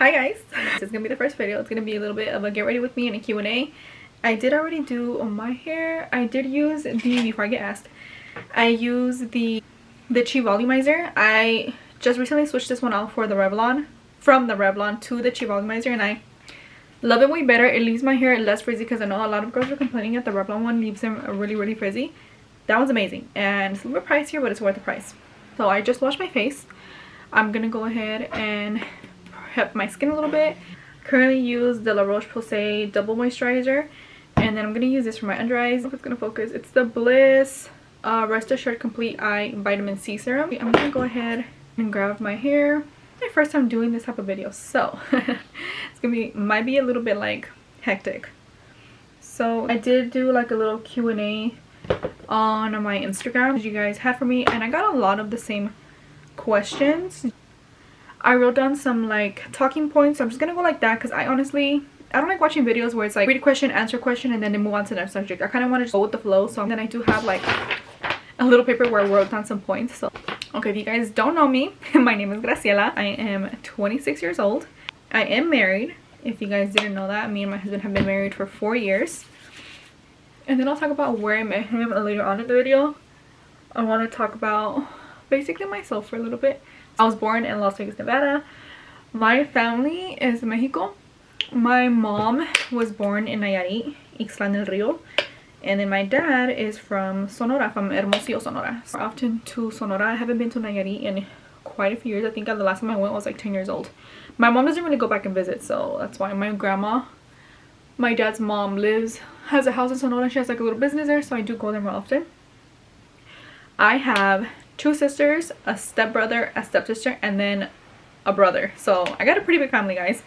Hi guys, this is gonna be the first video. It's gonna be a little bit of a get ready with me and a Q&A. I did already do my hair. I did use before I get asked, I used the Chi Volumizer. I just recently switched this one out for the Revlon, from the Revlon to the Chi Volumizer, and I love it way better. It leaves my hair less frizzy because I know a lot of girls are complaining that the Revlon one leaves them really frizzy. That one's amazing and it's a little bit pricier, but it's worth the price. So I just washed my face. I'm gonna go ahead and prep my skin a little bit. Currently use the La Roche-Posay double moisturizer, and then I'm gonna use this for my under eyes. If it's gonna focus, it's the Bliss Rest Assured Complete Eye Vitamin C Serum. I'm gonna go ahead and grab my hair. My first time doing this type of video, so it's gonna be, might be a little bit like hectic. So I did do like a little Q&A on my Instagram that you guys had for me, and I got a lot of the same questions. I wrote down some like talking points, so I'm just gonna go like that because I don't like watching videos where it's like read a question, answer a question, and then they move on to the next subject. I kind of want to just go with the flow. So then I do have like a little paper where I wrote down some points. So okay, if you guys don't know me, my name is Graciela. I am 26 years old. I am married. If you guys didn't know that, me and my husband have been married for 4 years. And then I'll talk about where I met him later on in the video. I want to talk about basically myself for a little bit. I was born in Las Vegas, Nevada. My family is Mexico. My mom was born in Nayarit, Ixtlan del Rio. And then my dad is from Sonora, from Hermosillo, Sonora. So often to Sonora. I haven't been to Nayarit in quite a few years. I think the last time I went was like 10 years old. My mom doesn't really go back and visit, so that's why. My grandma, my dad's mom, has a house in Sonora. She has like a little business there, so I do go there more often. I have 2 sisters, a stepbrother, a stepsister, and then a brother. So I got a pretty big family, guys.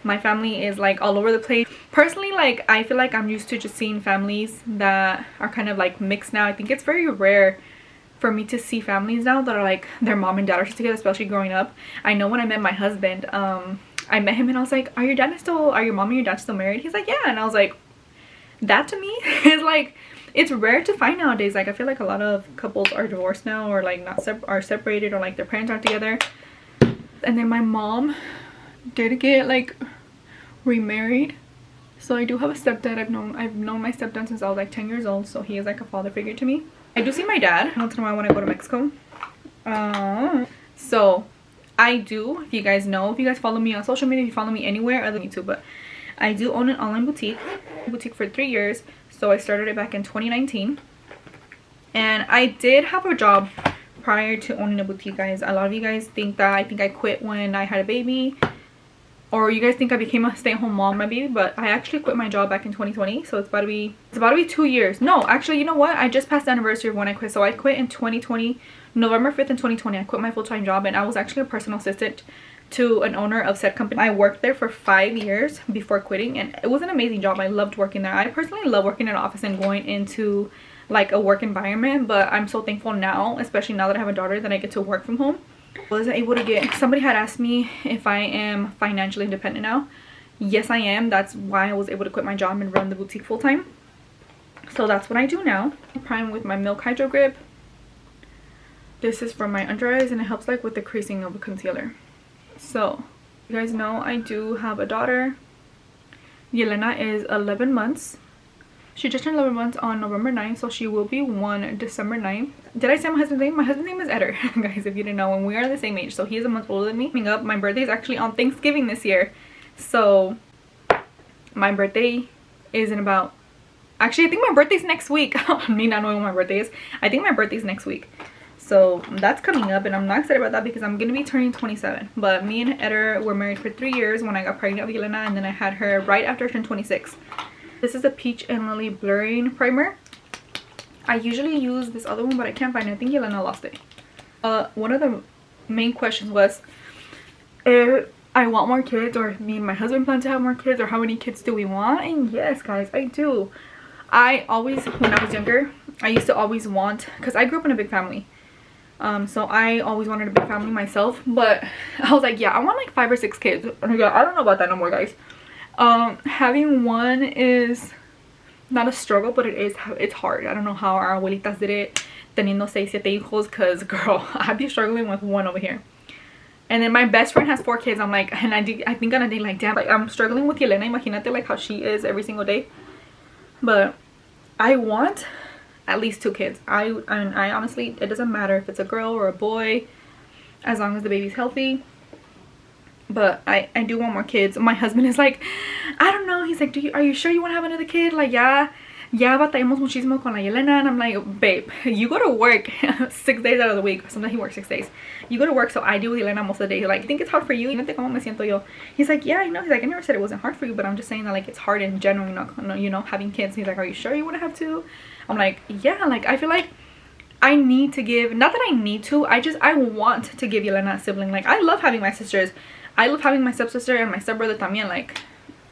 My family is like all over the place. Personally, like I feel like I'm used to just seeing families that are kind of like mixed now. I think it's very rare for me to see families now that are like their mom and dad are together, especially growing up. I know when I met my husband, I met him and I was like, are your mom and your dad still married? He's like, yeah. And I was like, that to me is like, it's rare to find nowadays. Like I feel like a lot of couples are divorced now, or like are separated, or like their parents aren't together. And then my mom did get like remarried, so I do have a stepdad. I've known my stepdad since I was like 10 years old, so he is like a father figure to me. I do see my dad once in a while when I go to Mexico. So I do, if you guys know, if you guys follow me on social media, if you follow me anywhere other than YouTube, but I do own an online boutique for 3 years. So I started it back in 2019, and I did have a job prior to owning a boutique, guys. A lot of you guys think that I quit when I had a baby, or you guys think I became a stay-at-home mom my baby, but I actually quit my job back in 2020. So it's about to be 2 years. No, actually, you know what, I just passed the anniversary of when I quit. So I quit in 2020, November 5th in 2020. I quit my full-time job, and I was actually a personal assistant to an owner of said company. I worked there for 5 years before quitting, and it was an amazing job. I loved working there. I personally love working in an office and going into like a work environment, but I'm so thankful now, especially now that I have a daughter, that I get to work from home. I was able to get, somebody had asked me if I am financially independent now. Yes, I am. That's why I was able to quit my job and run the boutique full-time. So that's what I do now. I prime with my Milk Hydro Grip. This is for my under eyes, and it helps like with the creasing of a concealer. So you guys know I do have a daughter. Yelena is 11 months. She just turned 11 months on November 9th, so she will be 1 December 9th. Did I say my husband's name? My husband's name is Eder, guys, if you didn't know, and we are the same age, so he is a month older than me. Coming up, my birthday is actually on Thanksgiving this year, so my birthday is in about, actually I think my birthday's next week. Me not knowing when my birthday is, I think my birthday's next week. So that's coming up, and I'm not excited about that because I'm gonna be turning 27. But me and Eder were married for 3 years when I got pregnant with Yelena, and then I had her right after I turned 26. This is a Peach and Lily blurring primer. I usually use this other one, but I can't find it. I think Yelena lost it. One of the main questions was if I want more kids, or me and my husband plan to have more kids, or how many kids do we want? And yes, guys, I do. I always, when I was younger, I used to always want, because I grew up in a big family. So I always wanted a big family myself, but I was like, yeah, I want like 5 or 6 kids. I don't know about that no more, guys. Having one is not a struggle, but it's hard. I don't know how our abuelitas did it teniendo 6, 7 hijos, because girl, I'd be struggling with one over here. And then my best friend has 4 kids. I'm like, and I think on a day like, damn, like I'm struggling with Yelena. Imagínate like how she is every single day. But I want at least 2 kids. I honestly, it doesn't matter if it's a girl or a boy, as long as the baby's healthy. But I do want more kids. My husband is like, I don't know. He's like, are you sure you want to have another kid? Like, ya batallamos muchísimo con la Yelena. And I'm like, babe, you go to work 6 days out of the week. Sometimes he works 6 days. You go to work, so I deal with Yelena most of the day. Like, I think it's hard for you. Como me siento yo. He's like, yeah, I know. He's like, I never said it wasn't hard for you, but I'm just saying that like it's hard in general, you know, having kids. He's like, are you sure you want to have 2? I'm like, yeah. Like, I feel like I need to give, not that I need to, I want to give Yelena a sibling. Like, I love having my sisters. I love having my stepsister and my stepbrother también. Like,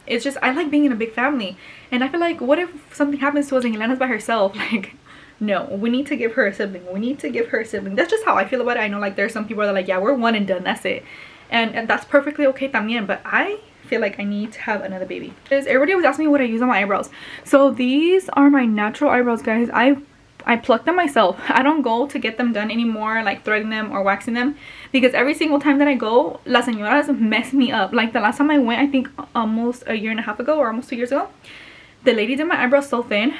it's just, I like being in a big family. And I feel like, what if something happens to us and Yelena's by herself? Like, no, we need to give her a sibling. We need to give her a sibling. That's just how I feel about it. I know like there's some people that are like, yeah, we're one and done, that's it. And that's perfectly okay también. But I feel like I need to have another baby. Because everybody was asking me what I use on my eyebrows. So these are my natural eyebrows, guys. I pluck them myself. I don't go to get them done anymore, like threading them or waxing them, because every single time that I go, las señoras mess me up. Like the last time I went, I think almost a year and a half ago or almost 2 years ago, the lady did my eyebrows so thin,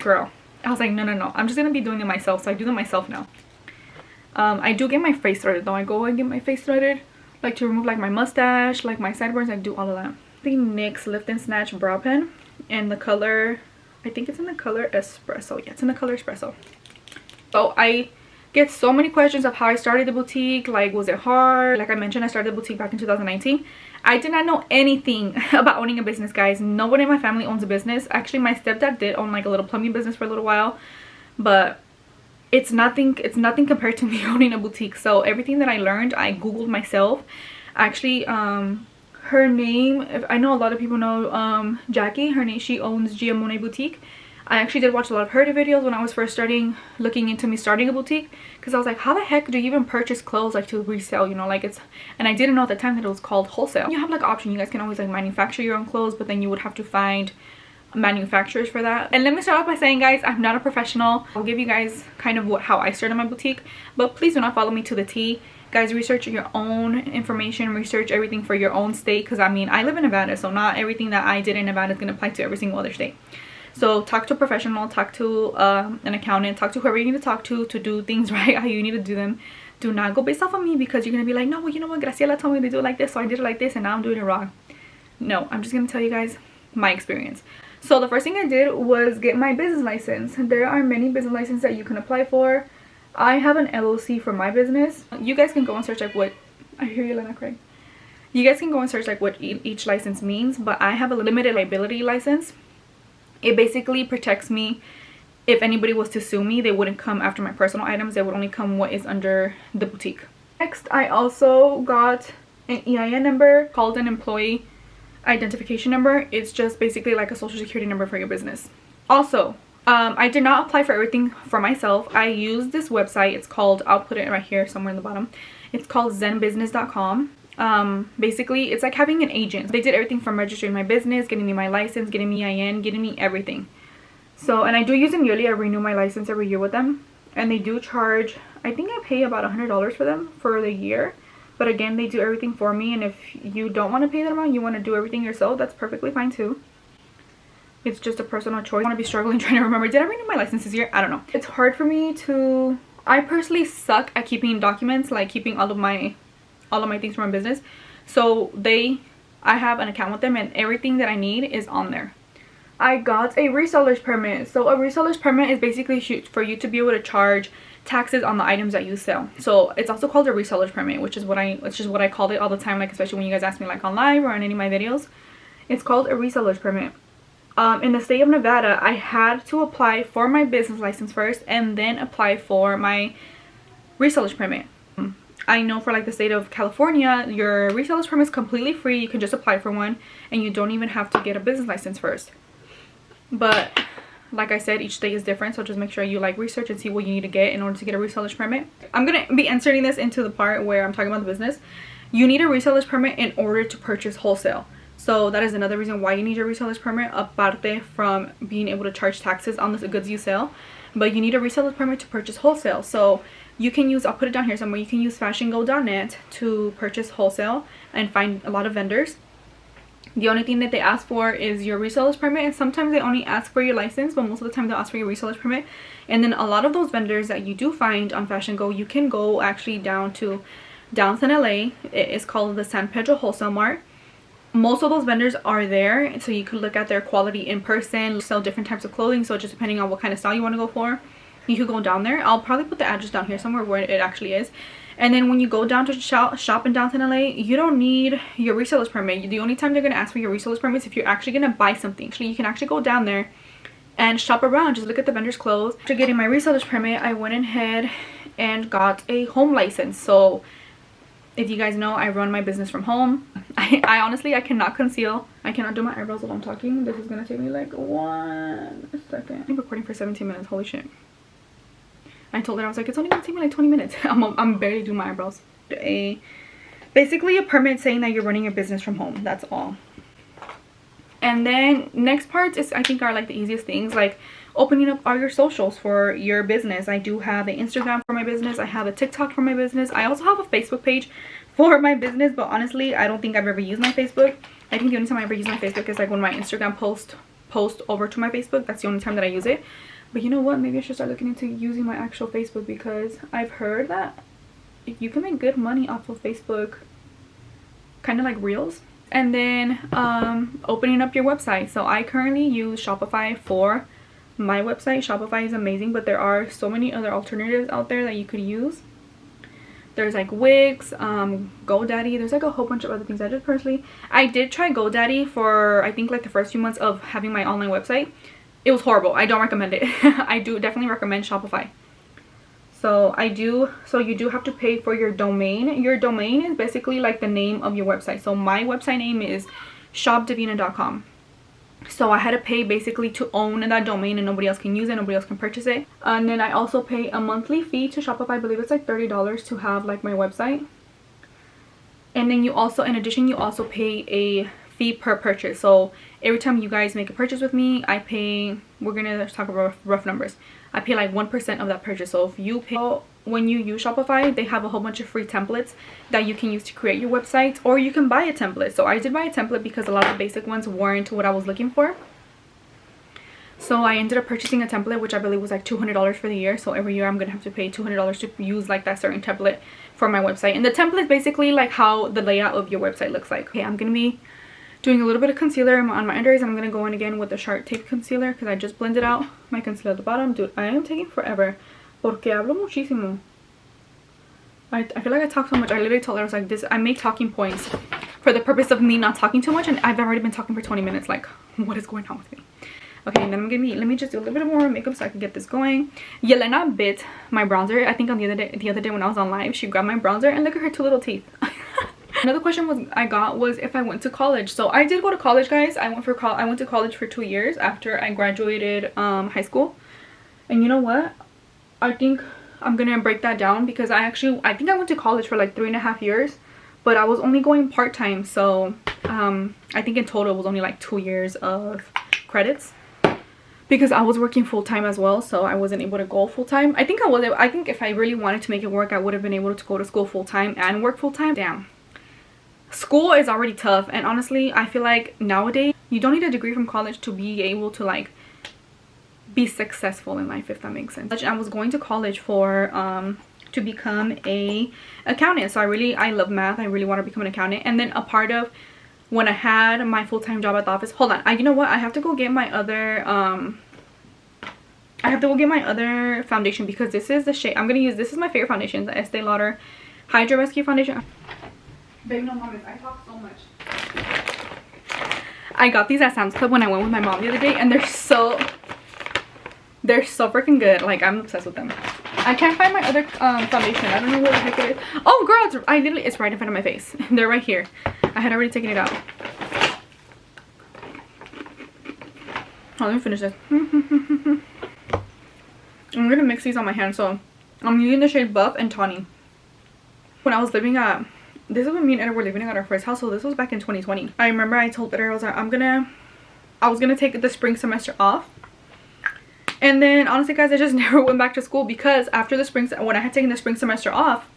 girl. I was like, no, I'm just gonna be doing it myself. So I do them myself now. I do get my face threaded though. I go and get my face threaded, like to remove like my mustache, like my sideburns. I do all of that. The NYX Lift and Snatch brow pen in the color, I think it's in the color Espresso. Yeah, it's in the color Espresso. So I get so many questions of how I started the boutique. Like, was it hard? Like I mentioned, I started the boutique back in 2019. I did not know anything about owning a business, guys. Nobody in my family owns a business. Actually, my stepdad did own like a little plumbing business for a little while, but it's nothing compared to me owning a boutique. So everything that I learned, I googled myself. Actually, her name, I know a lot of people know Jackie. Her name, she owns Giamone Boutique. I actually did watch a lot of her videos when I was first looking into me starting a boutique, because I was like, how the heck do you even purchase clothes like to resell, you know, like it's, and I didn't know at the time that it was called wholesale. You have like option, you guys can always like manufacture your own clothes, but then you would have to find manufacturers for that. And let me start off by saying, guys, I'm not a professional. I'll give you guys kind of how I started my boutique, but please do not follow me to the T. Guys, research your own information, research everything for your own state, because I mean, I live in Nevada, so not everything that I did in Nevada is going to apply to every single other state. So talk to a professional, talk to an accountant, talk to whoever you need to talk to do things right, how you need to do them. Do not go based off of me, because you're going to be like, no, well, you know what, Graciela told me to do it like this, so I did it like this, and now I'm doing it wrong. No, I'm just going to tell you guys my experience. So the first thing I did was get my business license. There are many business licenses that you can apply for. I have an LLC for my business. You guys can go and search like what, I hear you, Lena Craig. You guys can go and search like what each license means, but I have a limited liability license. It basically protects me. If anybody was to sue me, they wouldn't come after my personal items. They would only come what is under the boutique. Next, I also got an EIN number called an employee identification number. It's just basically like a social security number for your business. Also, I did not apply for everything for myself. I used this website. It's called, I'll put it right here somewhere in the bottom. It's called zenbusiness.com. Basically, it's like having an agent. They did everything from registering my business, getting me my license, getting me EIN, getting me everything. So, and I do use them yearly. I renew my license every year with them. And they do charge, I think I pay about $100 for them for the year. But again, they do everything for me. And if you don't want to pay that amount, you want to do everything yourself, that's perfectly fine too. It's just a personal choice. I want to be struggling trying to remember, did I renew my license this year? I don't know. It's hard for me to, I personally suck at keeping documents, like keeping all of my things from my business. So I have an account with them, and everything that I need is on there. I got a reseller's permit. So a reseller's permit is basically for you to be able to charge taxes on the items that you sell. So it's also called a reseller's permit, which is what I called it all the time, like especially when you guys ask me like on live or on any of my videos. It's called a reseller's permit. In the state of Nevada, I had to apply for my business license first and then apply for my reseller's permit. I know for like the state of California, your reseller's permit is completely free. You can just apply for one and you don't even have to get a business license first. But like I said, each state is different, so just make sure you like research and see what you need to get in order to get a reseller's permit. I'm gonna be inserting this into the part where I'm talking about the business. You need a reseller's permit in order to purchase wholesale. So that is another reason why you need your reseller's permit, aparte from being able to charge taxes on the goods you sell. But you need a reseller's permit to purchase wholesale. So You can use, I'll put it down here somewhere, you can use fashiongo.net to purchase wholesale and find a lot of vendors. The only thing that they ask for is your reseller's permit, and sometimes they only ask for your license, but most of the time they'll ask for your reseller's permit. And then a lot of those vendors that you do find on Fashion Go, you can go actually down to downtown LA. It is called the San Pedro Wholesale Mart. Most of those vendors are there, so you could look at their quality in person, sell different types of clothing, so just depending on what kind of style you want to go for, you could go down there. I'll probably put the address down here somewhere where it actually is. And then when you go down to shop in downtown LA, you don't need your reseller's permit. The only time they're going to ask for your reseller's permit is if you're actually going to buy something. Actually, you can actually go down there and shop around, just look at the vendor's clothes. After getting my reseller's permit, I went ahead and got a home license. So if you guys know, I run my business from home. I honestly, I cannot conceal. I cannot do my eyebrows while I'm talking. This is going to take me like 1 second. I'm recording for 17 minutes. Holy shit. I told her, I was like, it's only gonna take me like 20 minutes. I'm barely doing my eyebrows. Basically a permit saying that you're running your business from home. That's all. And then next parts is, I think, are like the easiest things, like opening up all your socials for your business. I do have an Instagram for my business. I have a TikTok for my business. I also have a Facebook page for my business, but honestly, I don't think I've ever used my Facebook. I think the only time I ever use my Facebook is like when my Instagram post over to my Facebook. That's the only time that I use it. But you know what, maybe I should start looking into using my actual Facebook, because I've heard that you can make good money off of Facebook, kind of like reels. And then opening up your website. So I currently use Shopify for my website. Shopify is amazing, but there are so many other alternatives out there that you could use. There's like Wix, GoDaddy. There's like a whole bunch of other things. I did try GoDaddy for, I think, like the first few months of having my online website. It was horrible. I don't recommend it. I do definitely recommend Shopify. So you do have to pay for your domain. Your domain is basically like the name of your website. So my website name is shopdivina.com. So I had to pay basically to own that domain, and nobody else can use it, nobody else can purchase it. And then I also pay a monthly fee to Shopify. I believe it's like $30 to have like my website. And then you also, in addition, you also pay a fee per purchase. So every time you guys make a purchase with me, I pay, we're gonna talk about rough numbers, I pay like 1% of that purchase. So if you pay, when you use Shopify, they have a whole bunch of free templates that you can use to create your website, or you can buy a template. So I did buy a template because a lot of the basic ones weren't what I was looking for. So I ended up purchasing a template, which I believe was like $200 for the year. So every year I'm gonna have to pay $200 to use like that certain template for my website. And the template is basically like how the layout of your website looks like. Okay, I'm gonna be doing a little bit of concealer on my under eyes. I'm gonna go in again with the Sharp Tape concealer because I just blended out my concealer at the bottom. Dude, I am taking forever porque hablo muchísimo. I feel like I talk so much. I literally told her, I was like, this, I make talking points for the purpose of me not talking too much, and I've already been talking for 20 minutes. Like, what is going on with me? Okay, and then let me just do a little bit more makeup so I can get this going. Yelena bit my bronzer. I think on the other day when I was on live, she grabbed my bronzer, and look at her two little teeth. Another question I got was if I went to college. So I did go to college, guys. I went to college for 2 years after I graduated high school. And you know what? I think I'm gonna break that down because I think I went to college for like 3.5 years, but I was only going part-time. So I think in total it was only like 2 years of credits because I was working full-time as well. So I wasn't able to go full-time. I think if I really wanted to make it work, I would have been able to go to school full-time and work full-time. Damn. School is already tough, and honestly I feel like nowadays you don't need a degree from college to be able to like be successful in life, if that makes sense. I was going to college for to become a accountant. So I love math. I really want to become an accountant. And then a part of when I had my full-time job at the office, hold on, you know what, I have to go get my other foundation because this is the shade I'm gonna use. This is my favorite foundation, the Estee Lauder Hydra Rescue foundation. Babe, no mames, I talk so much. I got these at Sam's Club when I went with my mom the other day, and they're so freaking good. Like, I'm obsessed with them. I can't find my other foundation. I don't know where the heck it is. Oh girl, it's right in front of my face. They're right here. I had already taken it out. Oh, let me finish this. I'm gonna mix these on my hand. So I'm using the shade Buff and Tawny. When I was living at, this is when me and Edda were living at our first house, so this was back in 2020. I remember I told Edda, I was like, I was gonna take the spring semester off, And then honestly guys, I just never went back to school because after the spring, when I had taken the spring semester off,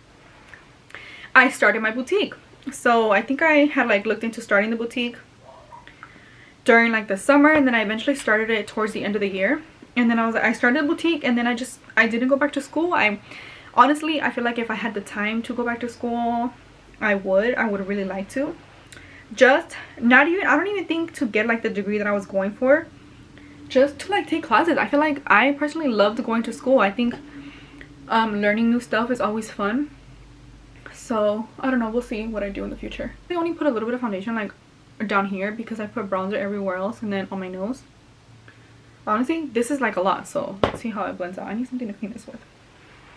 I started my boutique. So I think I had like looked into starting the boutique during like the summer, and then I eventually started it towards the end of the year. And then I started a boutique, and then I didn't go back to school. Honestly, I feel like if I had the time to go back to school, I would really like to. Just not even, I don't even think to get like the degree that I was going for, just to like take classes. I feel like I personally loved going to school. I think learning new stuff is always fun. So I don't know, we'll see what I do in the future. I only put a little bit of foundation like down here because I put bronzer everywhere else, and then on my nose. Honestly, this is like a lot, so let's see how it blends out. I need something to clean this with.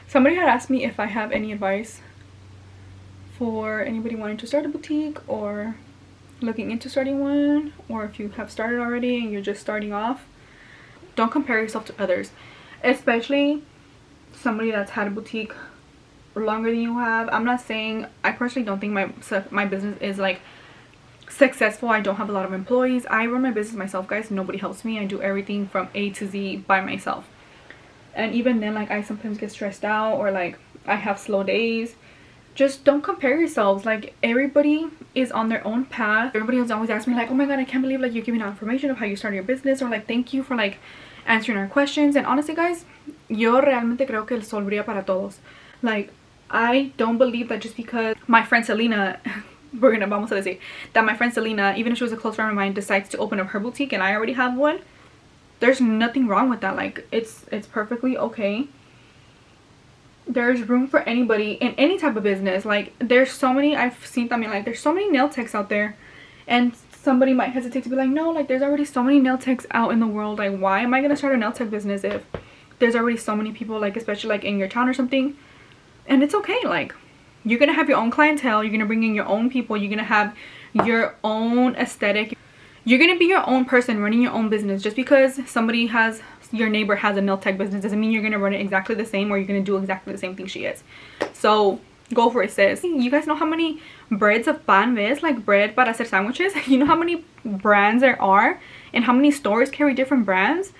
Somebody had asked me if I have any advice for anybody wanting to start a boutique or looking into starting one, or if you have started already and you're just starting off. Don't compare yourself to others, especially somebody that's had a boutique longer than you have. I'm not saying, I personally don't think my business is like successful. I don't have a lot of employees. I run my business myself, guys. Nobody helps me. I do everything from A to Z by myself, and even then, like, I sometimes get stressed out, or like I have slow days. Just don't compare yourselves. Like, everybody is on their own path. Everybody else always asks me like, oh my god, I can't believe like you're giving out information of how you started your business, or like thank you for like answering our questions. And honestly guys, yo realmente creo que el sol brilla para todos. Like, I don't believe that just because my friend Selena vamos a decir that my friend Selena, even if she was a close friend of mine, decides to open up her boutique and I already have one, there's nothing wrong with that. Like, it's perfectly okay. There's room for anybody in any type of business. Like, there's so many, I've seen, I mean, like, there's so many nail techs out there, and somebody might hesitate to be like, no, like, there's already so many nail techs out in the world. Like, why am I gonna start a nail tech business if there's already so many people, like, especially like in your town or something? And it's okay. Like, you're gonna have your own clientele, you're gonna bring in your own people, you're gonna have your own aesthetic, you're gonna be your own person running your own business. Just because your neighbor has a nail tech business doesn't mean you're gonna run it exactly the same, or you're gonna do exactly the same thing she is. So go for it, sis. You guys know how many breads of pan ves, like bread para hacer sandwiches? You know how many brands there are and how many stores carry different brands?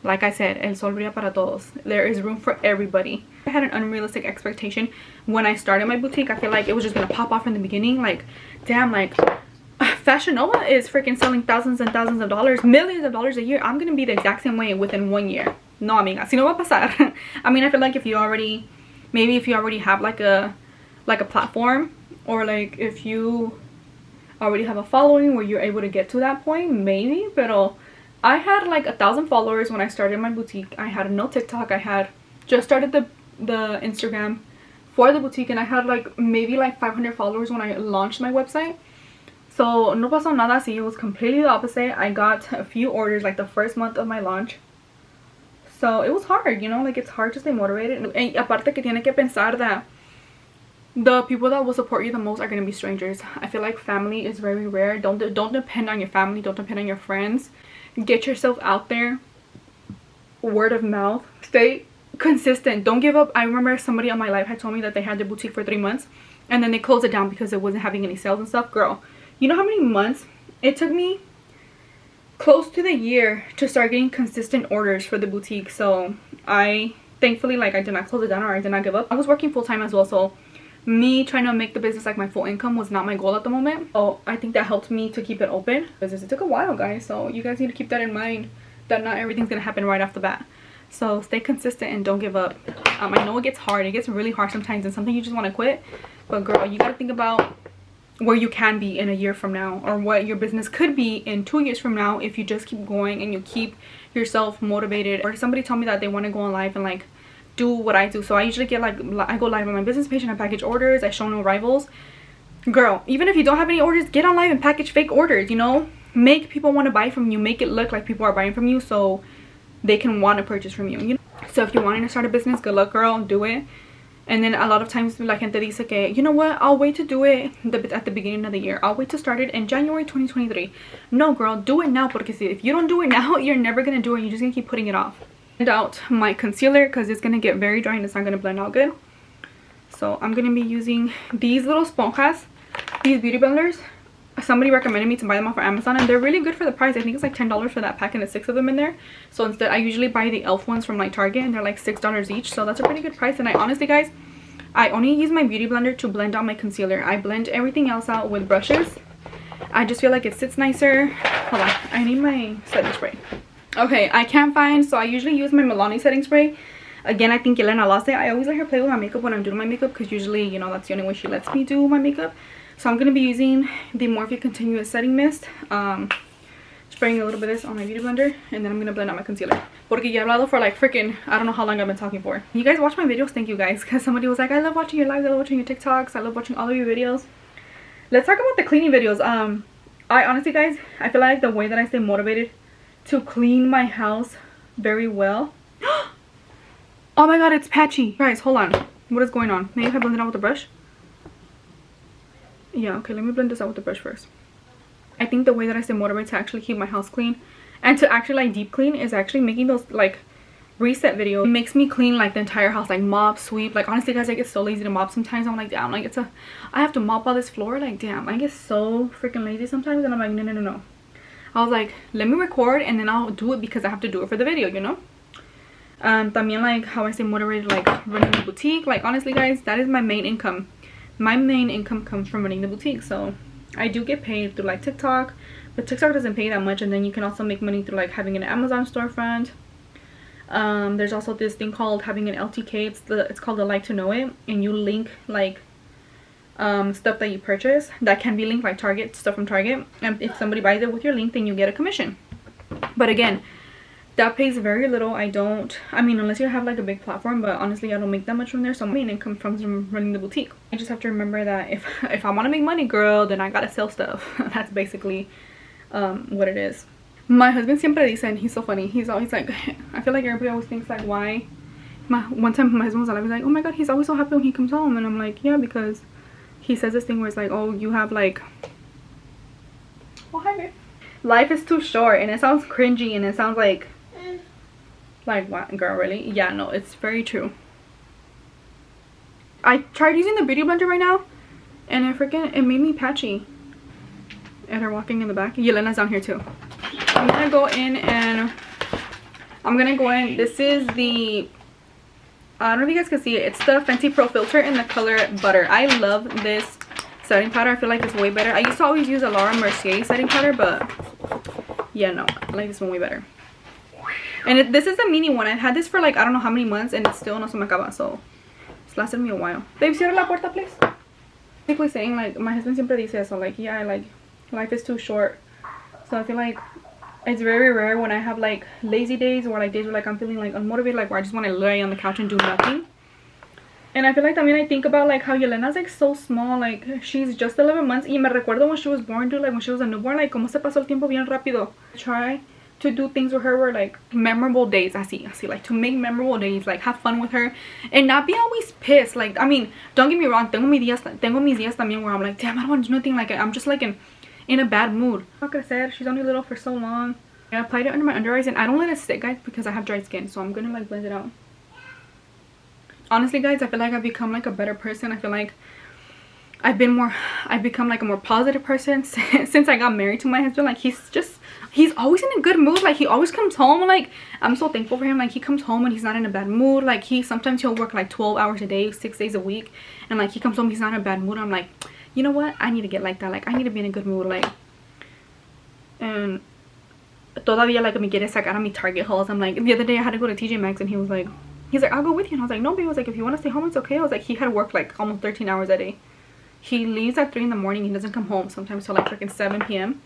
Like I said, el sol brilla para todos. There is room for everybody. I had an unrealistic expectation when I started my boutique. I feel like it was just gonna pop off in the beginning. Like, damn, like Fashion Nova is freaking selling thousands and thousands of dollars, millions of dollars a year. I'm gonna be the exact same way within 1 year. No, amiga, así no va a pasar. I mean, I feel like if you already have like a platform, or like if you already have a following where you're able to get to that point, maybe. But I had like 1,000 followers when I started my boutique. I had no TikTok. I had just started the Instagram for the boutique, and I had like maybe like 500 followers when I launched my website. So no pasó nada así. It was completely the opposite. I got a few orders like the first month of my launch. So it was hard, you know, like it's hard to stay motivated. And aparte que tiene que pensar that the people that will support you the most are going to be strangers. I feel like family is very rare. Don't depend on your family. Don't depend on your friends. Get yourself out there. Word of mouth. Stay consistent. Don't give up. I remember somebody on my life had told me that they had their boutique for 3 months and then they closed it down because it wasn't having any sales and stuff. Girl, you know how many months it took me? Close to the year to start getting consistent orders for the boutique. So I thankfully, like, I did not close it down, or I did not give up. I was working full-time as well, so me trying to make the business like my full income was not my goal at the moment. So I think that helped me to keep it open. Because it took a while, guys, so you guys need to keep that in mind, that not everything's gonna happen right off the bat. So stay consistent and don't give up. I know it gets hard. It gets really hard sometimes, and something you just want to quit. But girl, you gotta think about where you can be in a year from now, or what your business could be in 2 years from now if you just keep going and you keep yourself motivated. Or somebody told me that they want to go on live and like do what I do. So I usually get like, I go live on my business page and I package orders. I show no rivals. Girl, even if you don't have any orders, get on live and package fake orders, you know? Make people want to buy from you. Make it look like people are buying from you so they can want to purchase from you, you know? So if you're wanting to start a business, good luck, girl. Do it. And then a lot of times, la gente dice que, you know what, I'll wait to do it at the beginning of the year. I'll wait to start it in January 2023. No, girl, do it now. Because if you don't do it now, you're never going to do it. You're just going to keep putting it off. Blend out my concealer because it's going to get very dry and it's not going to blend out good. So I'm going to be using these little esponjas, these beauty blenders. somebody recommended me to buy them off of Amazon, and they're really good for the price. I think it's like $10 for that pack, and it's 6 of them in there. So instead, I usually buy the elf ones from like Target, and they're like $6 each. So that's a pretty good price. And I honestly, guys, I only use my beauty blender to blend out my concealer. I blend everything else out with brushes. I just feel like it sits nicer. Hold on, I need my setting spray. Okay, I can't find, so I usually use my Milani setting spray. Again, I think Yelena lost it. I always let her play with my makeup when I'm doing my makeup, because usually, you know, that's the only way she lets me do my makeup. So I'm going to be using the Morphe Continuous Setting Mist. Spraying a little bit of this on my beauty blender, and then I'm going to blend out my concealer. Porque ya he hablado for like freaking, I don't know how long I've been talking for. You guys watch my videos, thank you guys, because somebody was like, I love watching your lives, I love watching your TikToks, I love watching all of your videos. Let's talk about the cleaning videos. I honestly, guys, I feel like the way that I stay motivated to clean my house very well. Oh my god, it's patchy. Guys, hold on. What is going on? Maybe if I blend it out with a brush? Yeah, okay, let me blend this out with the brush first. I think the way that I stay motivated to actually keep my house clean and to actually like deep clean is actually making those like reset videos. It makes me clean like the entire house, like mop, sweep. Like honestly, guys, I get so lazy to mop sometimes. I'm like, damn, like I have to mop all this floor. Like damn, I get so freaking lazy sometimes, and I'm like, no. I was like, let me record and then I'll do it because I have to do it for the video, you know. También like how I stay motivated, like running the boutique. Like honestly, guys, that is my main income. My main income comes from running the boutique. So I do get paid through like TikTok, but TikTok doesn't pay that much. And then you can also make money through like having an Amazon storefront. There's also this thing called having an LTK. It's called the Like to Know It, and you link like stuff that you purchase that can be linked, like Target stuff from Target, and if somebody buys it with your link, then you get a commission. But again, that pays very little. I mean, unless you have like a big platform, but honestly, I don't make that much from there. So my main income comes from running the boutique. I just have to remember that if I want to make money, girl, then I gotta sell stuff. That's basically what it is. My husband siempre dice, and he's so funny, he's always like, I feel like everybody always thinks like, why one time my husband was alive, he's like, oh my god, he's always so happy when he comes home. And I'm like, yeah, because he says this thing where it's like, oh, you have like, oh hi babe, life is too short. And it sounds cringy, and it sounds like what, girl, really? Yeah, no, it's very true. I tried using the beauty blender right now, and it made me patchy. And they're walking in the back. Yelena's down here too. I'm gonna go in, this is the, I don't know if you guys can see it, it's the Fenty Pro filter in the color Butter. I love this setting powder. I feel like it's way better. I used to always use a Laura Mercier setting powder, but yeah, no, I like this one way better. And this is a mini one. I've had this for like I don't know how many months, and it's still no se me acaba, so it's lasted me a while. Babe, cierra la puerta, please. Basically saying, like, my husband siempre dice eso, like, yeah, like, life is too short. So I feel like it's very rare when I have like lazy days, or like days where like I'm feeling like unmotivated, like where I just want to lay on the couch and do nothing. And I feel like, I mean, I think about like how Yelena's like so small, like she's just 11 months. Y me recuerdo when she was born, dude, like when she was a newborn, like como se pasó el tiempo bien rápido. Try to do things with her where like memorable days, así, like to make memorable days, like have fun with her and not be always pissed. Like, I mean, don't get me wrong, tengo mis días también where I'm like, damn, I don't want to do nothing, like I'm just like in a bad mood. Like I said, she's only little for so long. I applied it under my under eyes, and I don't let it stick, guys, because I have dry skin, so I'm gonna like blend it out. Honestly, guys, I feel like I've become like a better person. I feel like I've become like a more positive person since I got married to my husband. Like he's always in a good mood. Like he always comes home, like I'm so thankful for him. Like he comes home and he's not in a bad mood. Like sometimes he'll work like 12 hours a day, 6 days a week, and like he comes home, he's not in a bad mood. I'm like, you know what, I need to get like that. Like I need to be in a good mood. Like, and todavía like me quiere sacar a mi Target hauls. I'm like, the other day I had to go to TJ Maxx, and he's like, I'll go with you. And I was like, no, babe. I was like, if you want to stay home, it's okay. I was like, he had worked like almost 13 hours a day. He leaves at 3 in the morning. He doesn't come home sometimes till like freaking 7 p.m.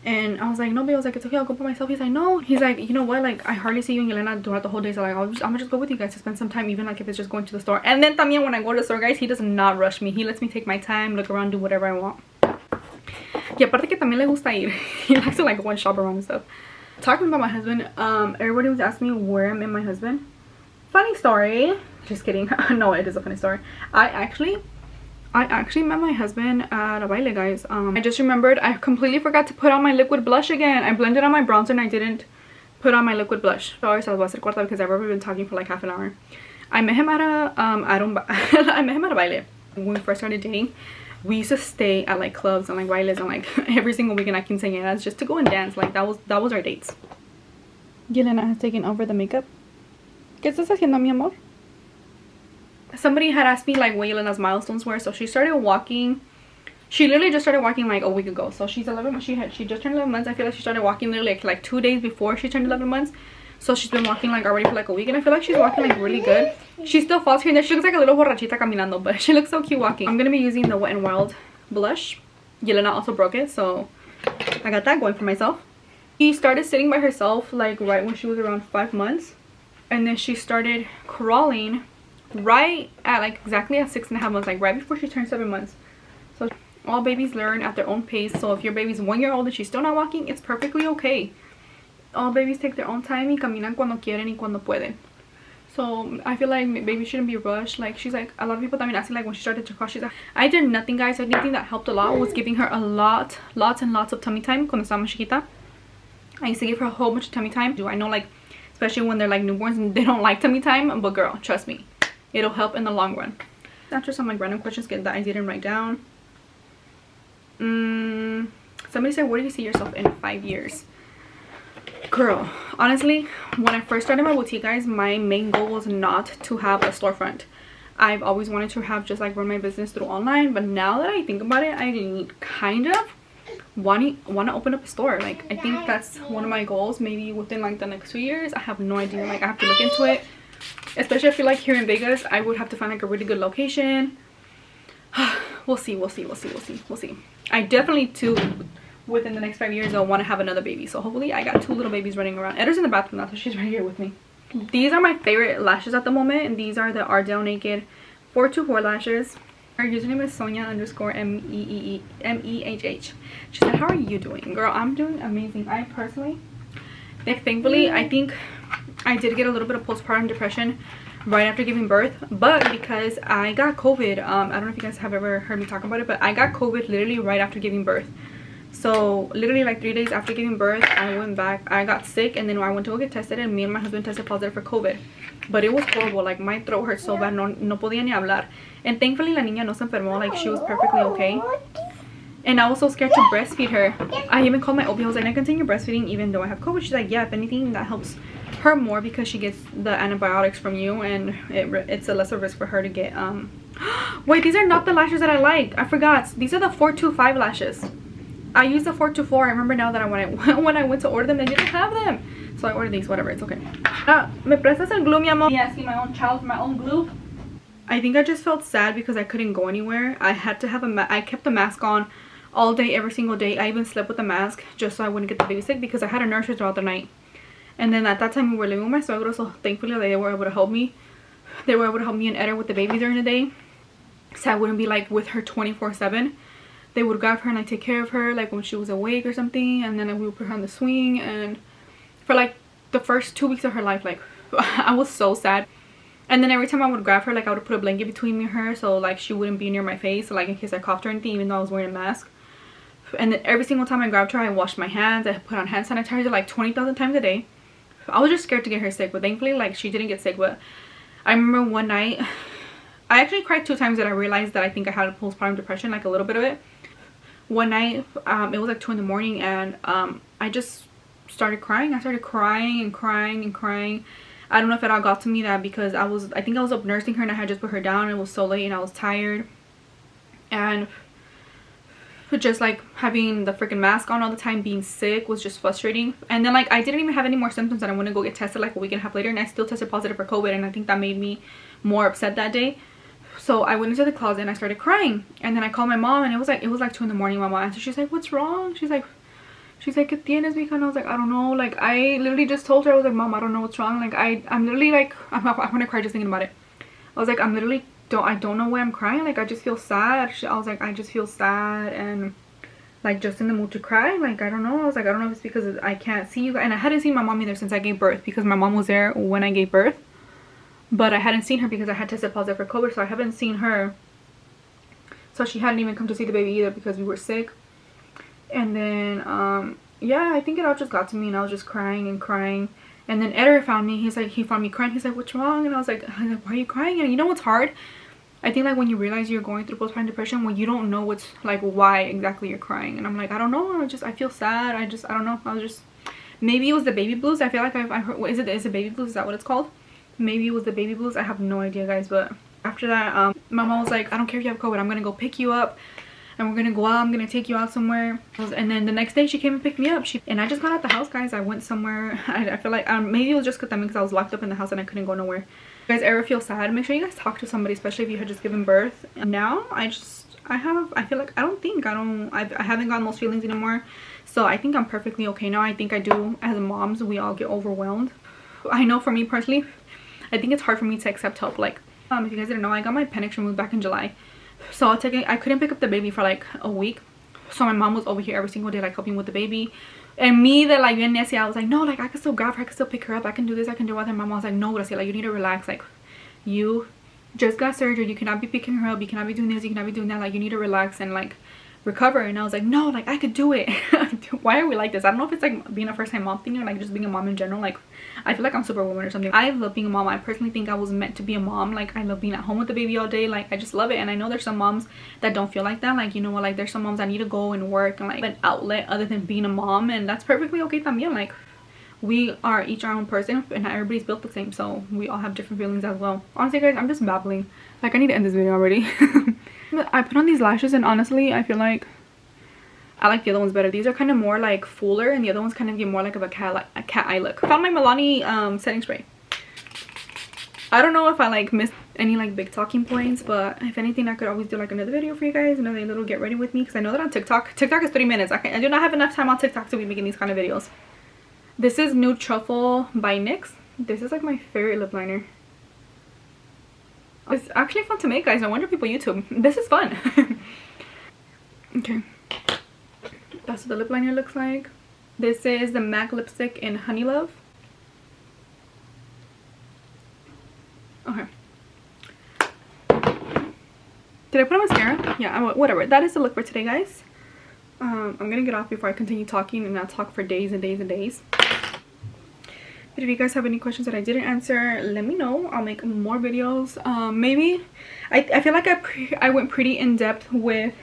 And I was like, no, babe. I was like, it's okay, I'll go by myself. He's like, no. He's like, you know what, like I hardly see you and Yelena throughout the whole day, so like I'm gonna just go with you guys to spend some time, even like if it's just going to the store. And then también when I go to the store, guys, he does not rush me. He lets me take my time, look around, do whatever I want. Y aparte que también le gusta ir. He likes to like go and shop around and stuff. Talking about my husband, everybody was asking me where I met my husband. Funny story. Just kidding. No, it is a funny story. I actually met my husband at a baile, guys. I just remembered I completely forgot to put on my liquid blush again. I blended on my bronzer and I didn't put on my liquid blush. Sorry, so I was corta because I've already been talking for like half an hour. I met him at a I met him at a baile when we first started dating. we used to stay at like clubs and like bailes and like every single weekend I can say quinceañeras just to go and dance. Like that was our dates. Yelena has taken over the makeup. ¿Qué estás haciendo, mi amor? Somebody had asked me like what Yelena's milestones were, so she started walking. She literally just started walking like a week ago. So she's 11. She just turned 11 months. I feel like she started walking literally like 2 days before she turned 11 months. So she's been walking like already for like a week, and I feel like she's walking like really good. She still falls here and there. She looks like a little borrachita caminando, but she looks so cute walking. I'm gonna be using the Wet n Wild blush. Yelena also broke it, so I got that going for myself. She started sitting by herself like right when she was around 5 months, and then she started crawling right at like exactly at 6.5 months, like right before she turned 7 months. So all babies learn at their own pace. So if your baby's 1 year old and she's still not walking, it's perfectly okay. All babies take their own time y caminan cuando quieren y cuando pueden. So I feel like baby shouldn't be rushed. Like she's like, a lot of people that mean asking like when she started to crawl, she's like, I did nothing, guys. The only thing that helped a lot was giving her a lots and lots of tummy time cuando estaba más chiquita. I used to give her a whole bunch of tummy time. I know, like, especially when they're like newborns and they don't like tummy time, but girl, trust me, it'll help in the long run. Answer some like random questions that I didn't write down. Somebody said, where do you see yourself in 5 years? Girl, honestly, when I first started my boutique, guys, my main goal was not to have a storefront. I've always wanted to have just like run my business through online, but now that I think about it, I kind of want to open up a store. Like I think that's one of my goals, maybe within like the next 2 years. I have no idea, like I have to look into it, especially I feel like here in Vegas I would have to find like a really good location. We'll see. I definitely too, within the next 5 years, I'll want to have another baby. So hopefully I got 2 little babies running around. Edda's in the bathroom now, so she's right here with me. These are my favorite lashes at the moment, and these are the Ardell Naked 424 lashes. Her username is Sonia_MEEHH. She said, how are you doing? Girl, I'm doing amazing. I personally, thankfully, I think I did get a little bit of postpartum depression right after giving birth, but because I got COVID, I don't know if you guys have ever heard me talk about it, but I got COVID literally right after giving birth. So literally like 3 days after giving birth, I went back, I got sick, and then I went to go get tested, and me and my husband tested positive for COVID. But it was horrible. Like my throat hurt so bad, no podía ni hablar. And thankfully la niña no se enfermó, like she was perfectly okay. And I was so scared to breastfeed her. I even called my OB. I was like, I continue breastfeeding even though I have COVID. She's like, yeah, if anything, that helps her more because she gets the antibiotics from you, and it's a lesser risk for her to get wait, these are not the lashes that I like. I forgot. These are the 425 lashes. I used the 424. I remember now that when I went to order them, they didn't have them. So I ordered these. Whatever, it's okay. ¿Me prestas el glue, mi amor? Yeah, asking my own child for my own glue. I think I just felt sad because I couldn't go anywhere. I had to have I kept the mask on all day, every single day. I even slept with the mask just so I wouldn't get the baby sick because I had a nurse throughout the night. And then at that time we were living with my suegro, so thankfully they were able to help me. They were able to help me and Edda with the baby during the day, so I wouldn't be like with her 24/7. They would grab her and like take care of her like when she was awake or something, and then we would put her on the swing. And for like the first 2 weeks of her life, like I was so sad. And then every time I would grab her, like I would put a blanket between me and her so like she wouldn't be near my face, like in case I coughed or anything, even though I was wearing a mask. And then every single time I grabbed her, I washed my hands. I put on hand sanitizer like 20,000 times a day. I was just scared to get her sick, but thankfully like she didn't get sick. But I remember one night, I actually cried 2 times that I realized that I think I had a postpartum depression, like a little bit of it. One night, it was like 2 in the morning, and I just started crying. I started crying and crying and crying. I don't know if it all got to me that because I think I was up nursing her and I had just put her down. It was so late and I was tired, and just like having the freaking mask on all the time, being sick was just frustrating. And then like I didn't even have any more symptoms, and I went to go get tested like a week and a half later, and I still tested positive for COVID, and I think that made me more upset that day. So I went into the closet and I started crying, and then I called my mom, and it was like 2 in the morning. My mom answered. She's like, what's wrong? She's like, ¿qué tienes, mija? And I was like, I don't know. Like I literally just told her, I was like, Mom, I don't know what's wrong. Like I'm literally like, I'm gonna cry just thinking about it. I was like, I'm literally I don't know why I'm crying. Like I just feel sad. I was like, I just feel sad and like just in the mood to cry. Like I don't know. I was like, I don't know if it's because I can't see you guys. And I hadn't seen my mom either since I gave birth, because my mom was there when I gave birth, but I hadn't seen her because I had tested positive for COVID, so I haven't seen her. So she hadn't even come to see the baby either because we were sick. And then yeah, I think it all just got to me, and I was just crying and crying. And then Edder found me. He found me crying. He's like, what's wrong? And I was like, why are you crying? And you know what's hard? I think like when you realize you're going through postpartum depression, when you don't know what's like why exactly you're crying. And I'm like, I don't know, I feel sad. I don't know. I was just, maybe it was the baby blues. I feel like I heard, what is it? Is it baby blues? Is that what it's called? Maybe it was the baby blues. I have no idea, guys. But after that, my mom was like, I don't care if you have COVID, I'm gonna go pick you up and we're gonna go out. I'm gonna take you out somewhere. And then the next day she came and picked me up. And I just got out the house, guys. I went somewhere. I feel like maybe it was just because I was locked up in the house and I couldn't go nowhere. If you guys ever feel sad, make sure you guys talk to somebody, especially if you had just given birth. And now I feel like I haven't gotten those feelings anymore. So I think I'm perfectly okay now. I think I do. As moms, we all get overwhelmed. I know for me personally, I think it's hard for me to accept help. Like, if you guys didn't know, I got my appendix removed back in July. So I couldn't pick up the baby for like a week. So my mom was over here every single day, like helping with the baby. And me, that like bien necia, I was like, no, like I can still grab her, I can still pick her up, I can do this, I can do that. And my mom was like, no, Gracia, like you need to relax. Like, you just got surgery, you cannot be picking her up, you cannot be doing this, you cannot be doing that. Like, you need to relax and like recover. And I was like, no, like I could do it. Why are we like this? I don't know if it's like being a first-time mom thing or like just being a mom in general. Like, I feel like I'm superwoman or something. I love being a mom. I personally think I was meant to be a mom. Like, I love being at home with the baby all day. Like, I just love it. And I know there's some moms that don't feel like that. Like, you know what, like there's some moms that need to go and work and like an outlet other than being a mom, and that's perfectly okay también. Like, we are each our own person and not everybody's built the same, so we all have different feelings as well. Honestly, guys, I'm just babbling. Like, I need to end this video already. I put on these lashes and honestly I feel like I like the other ones better. These are kind of more like fuller and the other ones kind of give more like of a cat eye look. I found my Milani setting spray. I don't know if I like missed any like big talking points, but if anything I could always do like another video for you guys, another little get ready with me, because I know that on TikTok is 3 minutes. I do not have enough time on TikTok to be making these kind of videos. This is Nude Truffle by NYX. This is like my favorite lip liner. It's actually fun to make, guys. No wonder people YouTube. This is fun. Okay. That's what the lip liner looks like. This is the MAC lipstick in Honey Love. Okay. Did I put on mascara? Yeah, whatever. That is the look for today, guys. I'm gonna get off before I continue talking and not talk for days and days and days. But if you guys have any questions that I didn't answer, let me know. I'll make more videos. Maybe I feel like I went pretty in depth with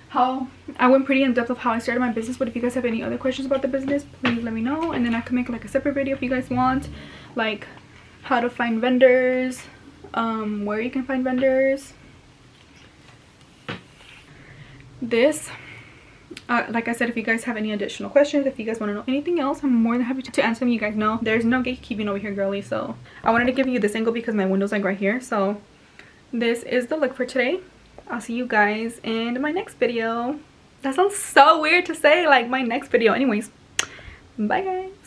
how of how I started my business. But if you guys have any other questions about the business, please let me know, and then I can make like a separate video if you guys want, like how to find vendors, where you can find vendors. This like I said, if you guys have any additional questions, if you guys want to know anything else, I'm more than happy to answer them. You guys know there's no gatekeeping over here, girly. So I wanted to give you this angle because my window's like right here. So this is the look for today. I'll see you guys in my next video. That sounds so weird to say, like my next video. Anyways, bye guys.